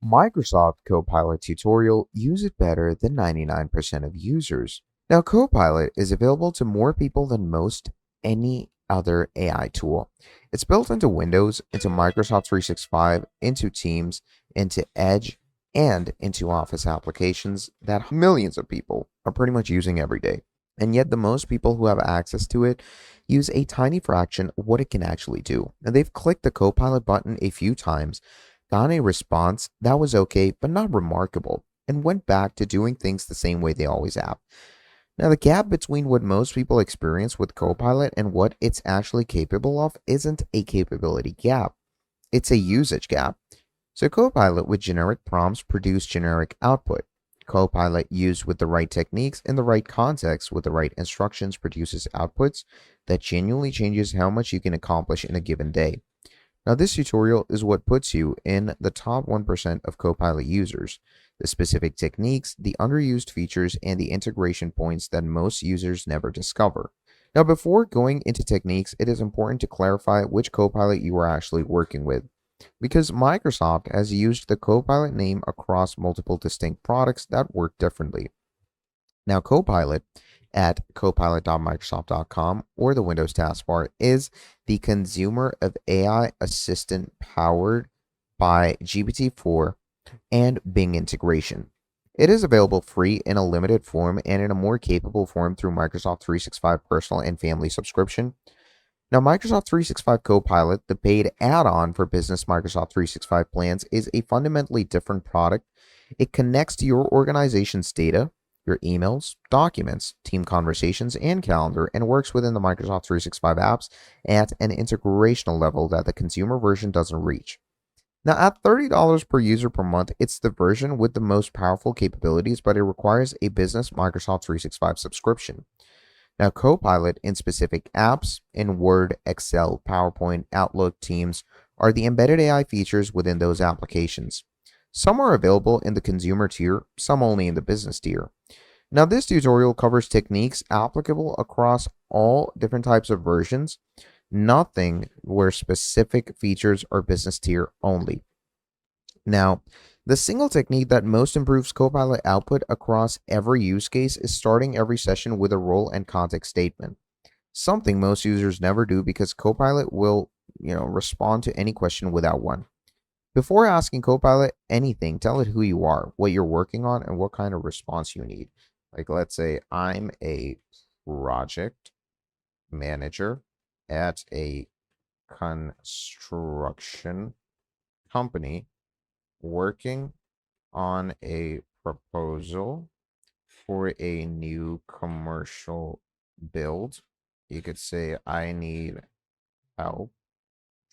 Microsoft Copilot tutorial, use it better than 99% of users. Now, Copilot is available to more people than most any other AI tool. It's built into Windows, into Microsoft 365, into Teams, into Edge, and into Office applications that millions of people are pretty much using every day. And yet, the most people who have access to it use a tiny fraction of what it can actually do. And they've clicked the Copilot button a few times, got a response that was okay, but not remarkable, and went back to doing things the same way they always have. Now, the gap between what most people experience with Copilot and what it's actually capable of isn't a capability gap, it's a usage gap. So, Copilot with generic prompts produce generic output. Copilot used with the right techniques in the right context with the right instructions produces outputs that genuinely changes how much you can accomplish in a given day. Now, this tutorial is what puts you in the top 1% of Copilot users. The specific techniques, the underused features, and the integration points that most users never discover. Now, before going into techniques, it is important to clarify which Copilot you are actually working with, because Microsoft has used the Copilot name across multiple distinct products that work differently. Now, Copilot at copilot.microsoft.com or the Windows taskbar is the consumer of AI assistant powered by GPT-4 and Bing integration. It is available free in a limited form and in a more capable form through Microsoft 365 Personal and Family subscription. Now, Microsoft 365 Copilot, the paid add-on for business Microsoft 365 plans, is a fundamentally different product. It connects to your organization's data, your emails, documents, team conversations, and calendar, and works within the Microsoft 365 apps at an integrational level that the consumer version doesn't reach. Now, at $30 per user per month, it's the version with the most powerful capabilities, but it requires a business Microsoft 365 subscription. Now, Copilot in specific apps in Word, Excel, PowerPoint, Outlook, Teams are the embedded AI features within those applications. Some are available in the consumer tier, some only in the business tier. Now, this tutorial covers techniques applicable across all different types of versions, nothing where specific features are business tier only. Now, the single technique that most improves Copilot output across every use case is starting every session with a role and context statement. Something most users never do because Copilot will, respond to any question without one. Before asking Copilot anything, tell it who you are, what you're working on, and what kind of response you need. Like, let's say I'm a project manager at a construction company working on a proposal for a new commercial build. You could say, I need help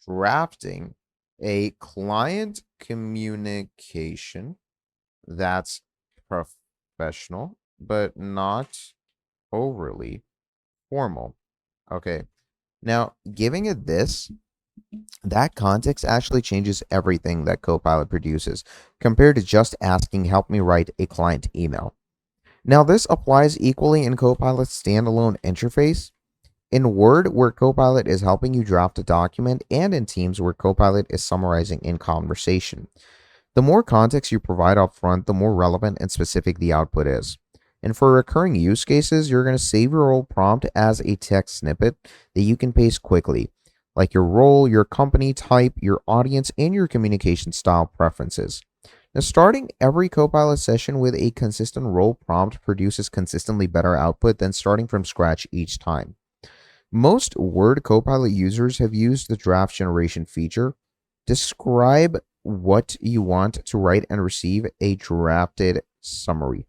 drafting a client communication that's professional, but not overly formal. Okay. Now, giving it this, that context actually changes everything that Copilot produces compared to just asking, help me write a client email. Now, this applies equally in Copilot's standalone interface, in Word, where Copilot is helping you draft a document, and in Teams, where Copilot is summarizing in conversation. The more context you provide up front, the more relevant and specific the output is. And for recurring use cases, you're going to save your old prompt as a text snippet that you can paste quickly, like your role, your company type, your audience, and your communication style preferences. Now, starting every Copilot session with a consistent role prompt produces consistently better output than starting from scratch each time. Most Word Copilot users have used the draft generation feature. Describe what you want to write and receive a drafted summary.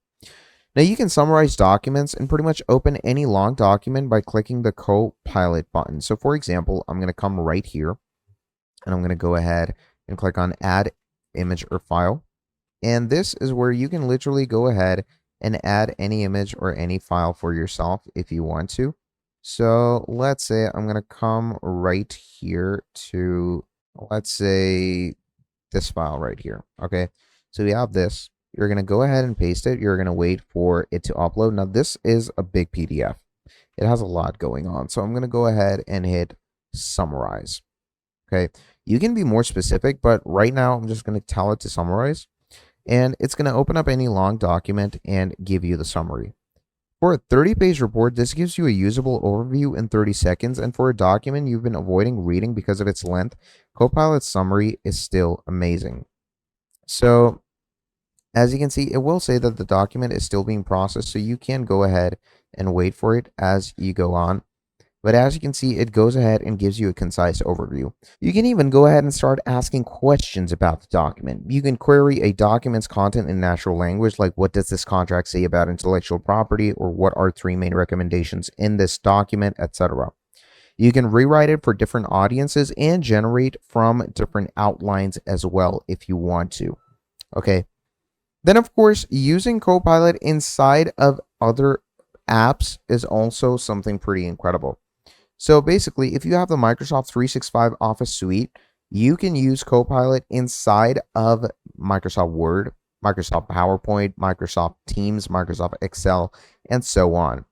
Now, you can summarize documents and pretty much open any long document by clicking the Copilot button. So, for example, I'm going to come right here and I'm going to go ahead and click on Add Image or File. And this is where you can literally go ahead and add any image or any file for yourself if you want to. So let's say I'm going to come right here to, let's say, this file right here. Okay, so we have this. You're going to go ahead and paste it. You're going to wait for it to upload. Now, this is a big PDF. It has a lot going on. So I'm going to go ahead and hit summarize. Okay, you can be more specific, but right now I'm just going to tell it to summarize. and it's going to open up any long document and give you the summary. For a 30-page report, this gives you a usable overview in 30 seconds, and for a document you've been avoiding reading because of its length, Copilot's summary is still amazing. So, as you can see, it will say that the document is still being processed, so you can go ahead and wait for it as you go on. But as you can see, it goes ahead and gives you a concise overview. You can even go ahead and start asking questions about the document. You can query a document's content in natural language, like what does this contract say about intellectual property, or what are 3 main recommendations in this document, etc. You can rewrite it for different audiences and generate from different outlines as well if you want to. Okay. Then, of course, using Copilot inside of other apps is also something pretty incredible. So basically, if you have the Microsoft 365 Office suite, you can use Copilot inside of Microsoft Word, Microsoft PowerPoint, Microsoft Teams, Microsoft Excel, and so on.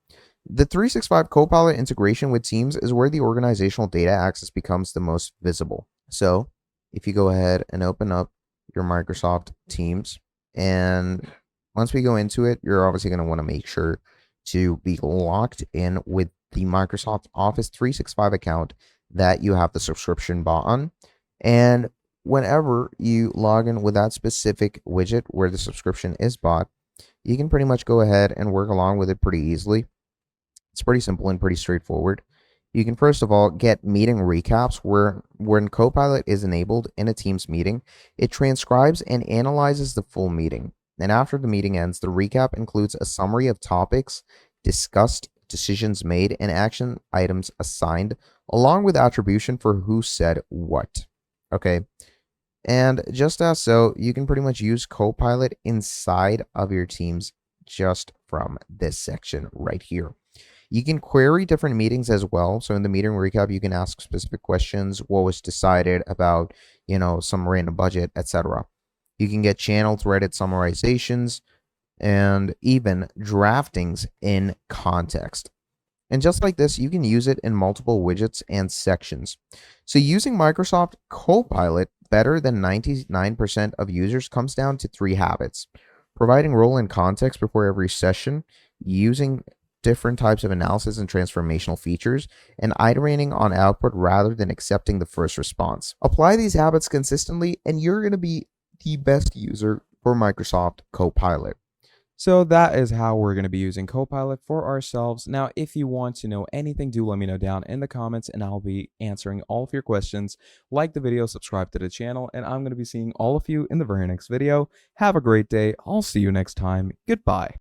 The 365 Copilot integration with Teams is where the organizational data access becomes the most visible. So if you go ahead and open up your Microsoft Teams, and once we go into it, you're obviously going to want to make sure to be logged in with the Microsoft Office 365 account that you have the subscription bought on. And whenever you log in with that specific widget where the subscription is bought, you can pretty much go ahead and work along with it pretty easily. It's pretty simple and pretty straightforward. You can first of all get meeting recaps where when Copilot is enabled in a Teams meeting, it transcribes and analyzes the full meeting. And after the meeting ends, the recap includes a summary of topics discussed, decisions made, and action items assigned, along with attribution for who said what. Okay. And just as so, you can pretty much use Copilot inside of your Teams just from this section right here. You can query different meetings as well. So in the meeting recap, you can ask specific questions, what was decided about, some random budget, etc. You can get channel threaded summarizations and even draftings in context. And just like this, you can use it in multiple widgets and sections. So using Microsoft Copilot better than 99% of users comes down to 3 habits: providing role and context before every session, using different types of analysis and transformational features, and iterating on output rather than accepting the first response. Apply these habits consistently, and you're going to be the best user for Microsoft Copilot. So that is how we're going to be using Copilot for ourselves. Now, if you want to know anything, do let me know down in the comments and I'll be answering all of your questions. Like the video, subscribe to the channel, and I'm going to be seeing all of you in the very next video. Have a great day. I'll see you next time. Goodbye.